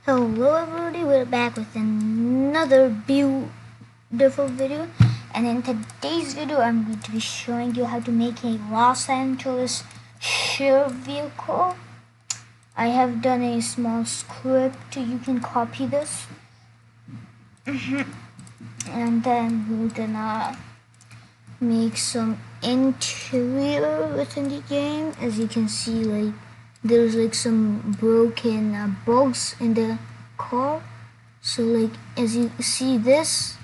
Hello everybody, we're back with another beautiful video, and in today's video I'm going to be showing you how to make a Los Angeles share vehicle. I have done a small script, you can copy this and then we're gonna make some interior within the game. As you can see, like there's like some broken bugs in the car. So like as you see this,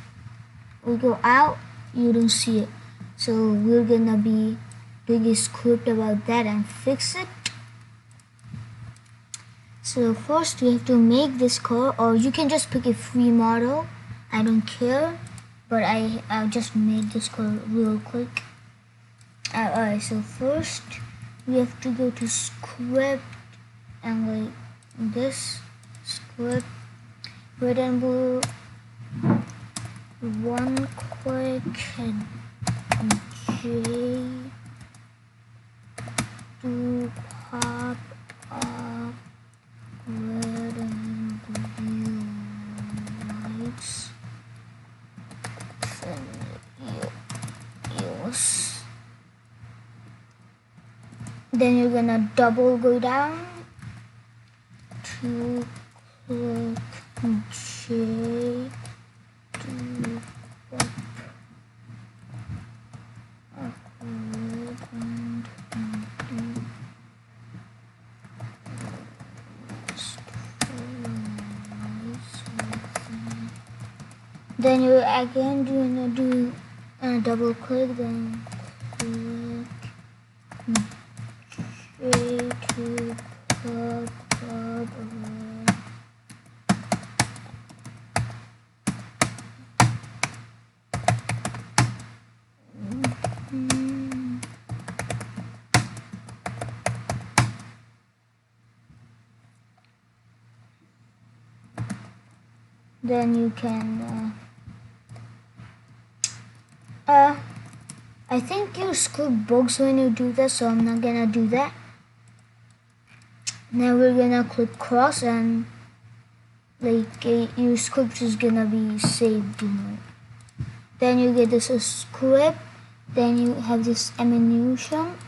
we go out, you don't see it. So we're gonna be doing a script about that and fix it. So first we have to make this car, or you can just pick a free model. I don't care, but I just made this car real quick. Alright, so first we have to go to script and like this script, red and blue, one click, and J to pop up red and blue lights, then use. Then you're gonna double go down to click J to pop up red and blue. Then you're again gonna do a double click, then click J to pop up red. Then you can I think you script bugs when you do that, so I'm not gonna do that. Now we're gonna click cross and like your script is gonna be saved, you know. Then you get this script, then you have this ammunition.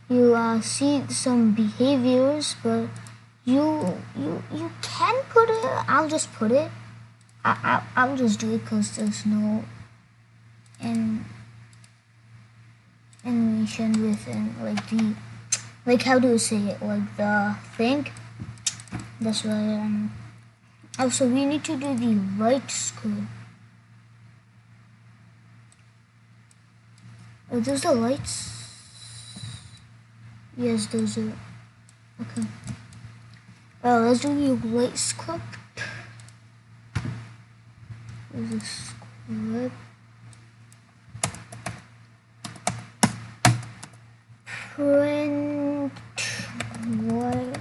You see some behaviors, but you can put it. I'll just put it. I'll just do it because there's no animation within like how do you say it, like the thing. That's why also we need to do the light script. Are those the lights? Yes, those are. Okay. Well, let's do the light script. There's a script. Print white.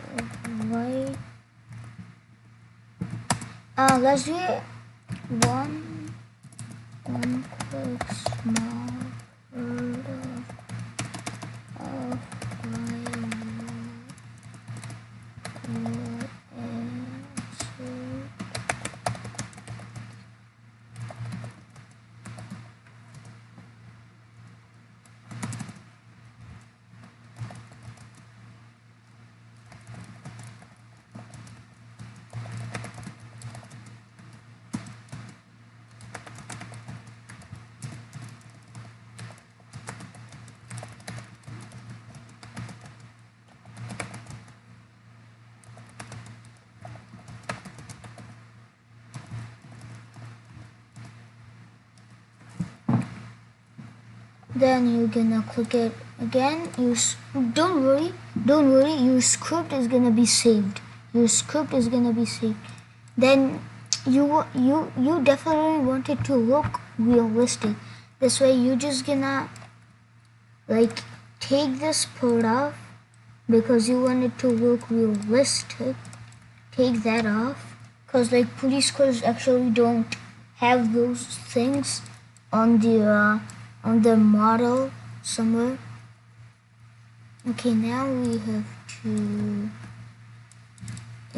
Let's do it one click small of then you're gonna click it again. Don't worry, your script is gonna be saved. Then you definitely want it to look realistic. This way you just gonna like take this part off because you want it to look realistic. Take that off because like police cars actually don't have those things on the model somewhere. Okay, now we have to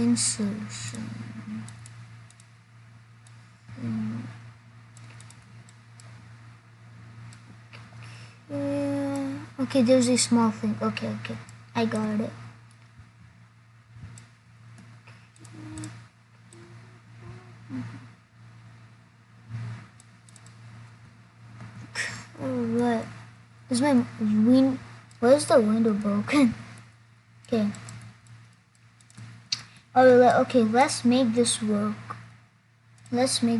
insertion. Yeah. Okay, there's a small thing. Okay, I got it. Alright. Is my where's the window broken? Okay. Alright, okay, let's make this work. Where's the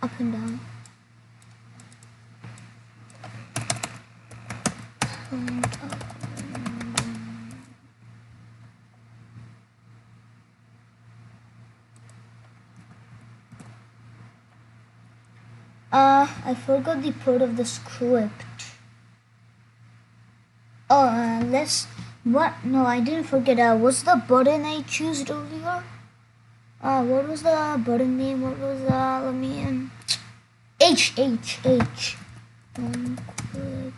up and down. And up. I forgot the part of the script. Oh, what? No, I didn't forget. What's the button I chose earlier? What was the button name? What was let me H. One click.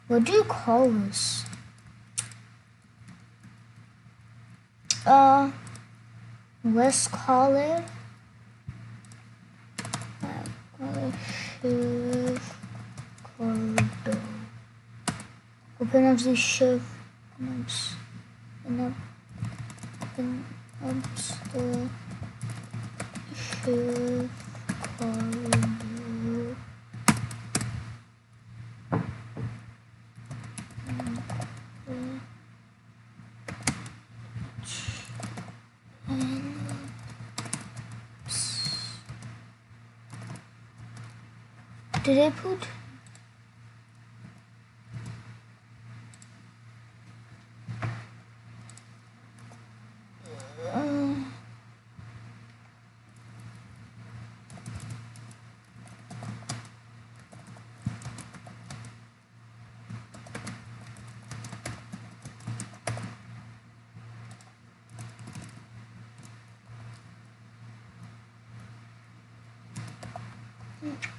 What do you call this? Let's call it shift corridor. Open up the shift the shift corridor. Did I put?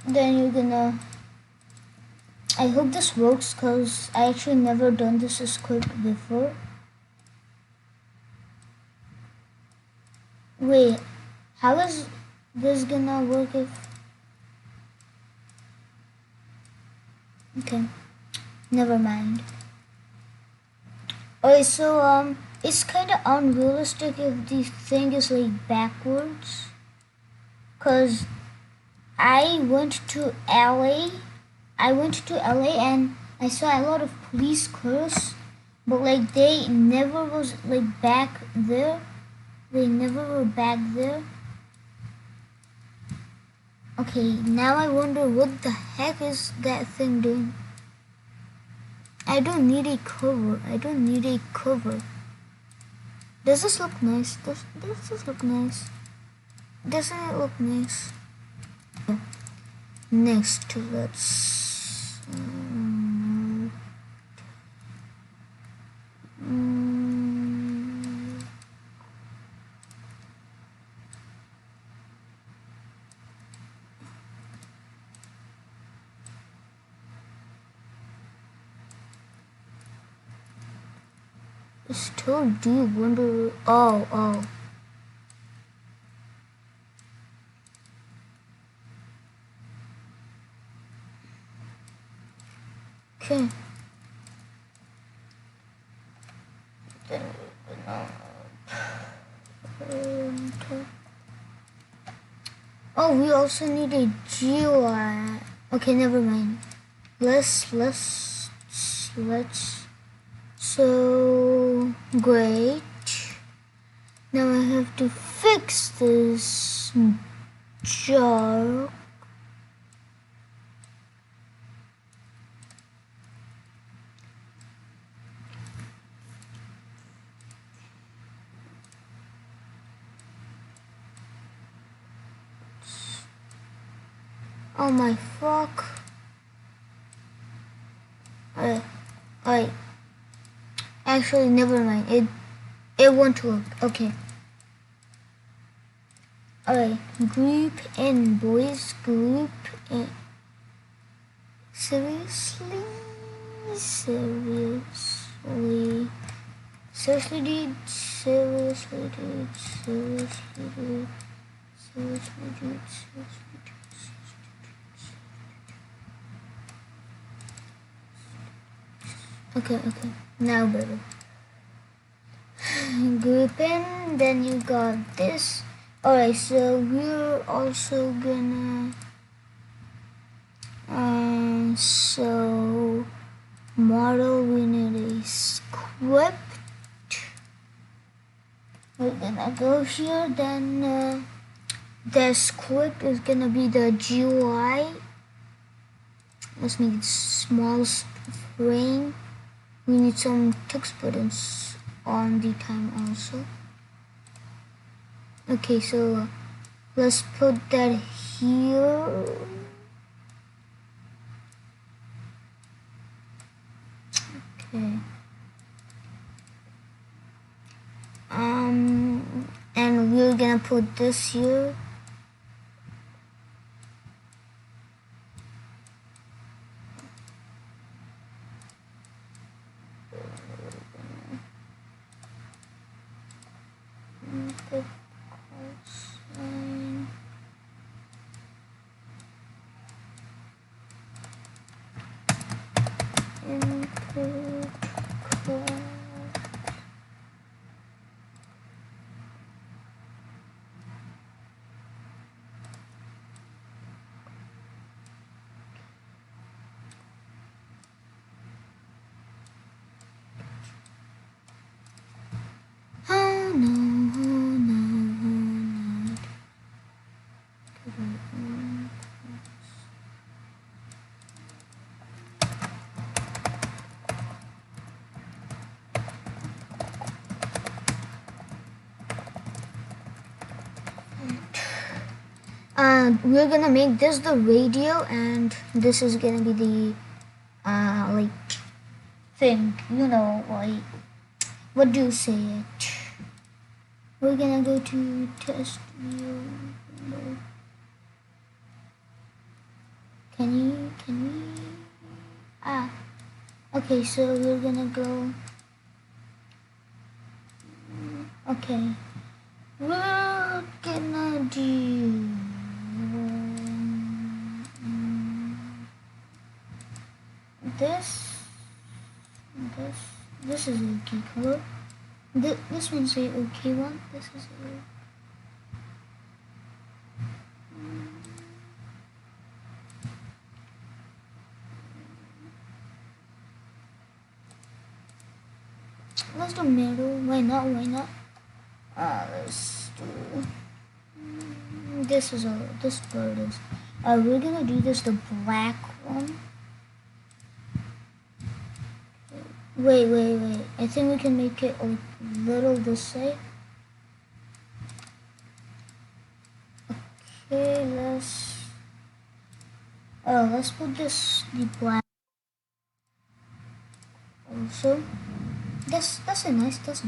Then you're gonna. I hope this works because I actually never done this script before. Wait, how is this gonna work if... Okay, never mind. Okay, so it's kind of unrealistic if the thing is like backwards. Cause I went to LA and I saw a lot of police cars, but like they never was like back there. They never were back there. Okay, now I wonder what the heck is that thing doing? I don't need a cover. Does this look nice? Does this look nice? Doesn't it look nice? Next, let's... Still do wonder... Oh. Okay. Oh, we also need a GUI. Okay, never mind. Let's so great. Now I have to fix this jar. Oh my fuck. Alright. Actually, never mind. It won't work. Okay. Alright, group in, boys. Group in. Seriously? Seriously? Seriously, dude? Seriously, dude? Seriously, dude? Seriously, dude? Seriously, dude? Okay, now better. Group in, then you got this. Alright, so we're also gonna so model, we need a script. We're gonna go here, then the script is gonna be the GUI. Let's make it small frame. We need some text buttons on the time also. Okay, so let's put that here. Okay. And we're gonna put this here. We're gonna make this the radio, and this is gonna be the like thing, like what do you say it? We're gonna go to test view window. Can we okay, so we're gonna go. Okay, we're gonna do this is okay color. This one's the okay one. This is let's do middle. Why not? Let's do this bird is. We're gonna do this the black one. Wait. I think we can make it a little this way. Okay, let's put this the black. Also, that's nice. That's a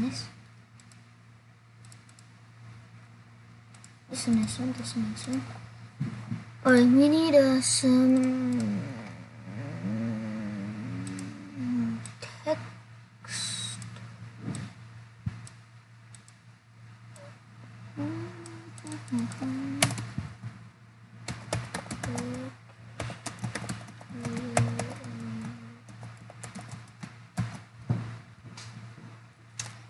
nice one. Alright, we need some text.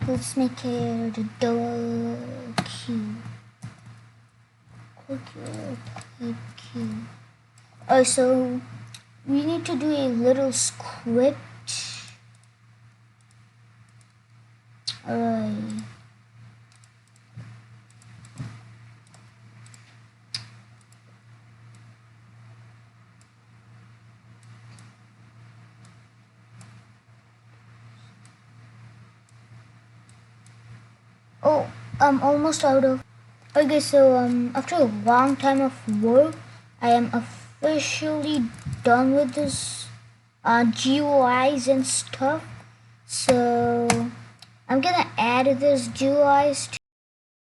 Let's make it a double Q. Oh, so we need to do a little script. Alright. Oh, I'm almost out of. Okay, so after a long time of work, I am officially done with this GUIs and stuff. So I'm gonna add this jewel eyes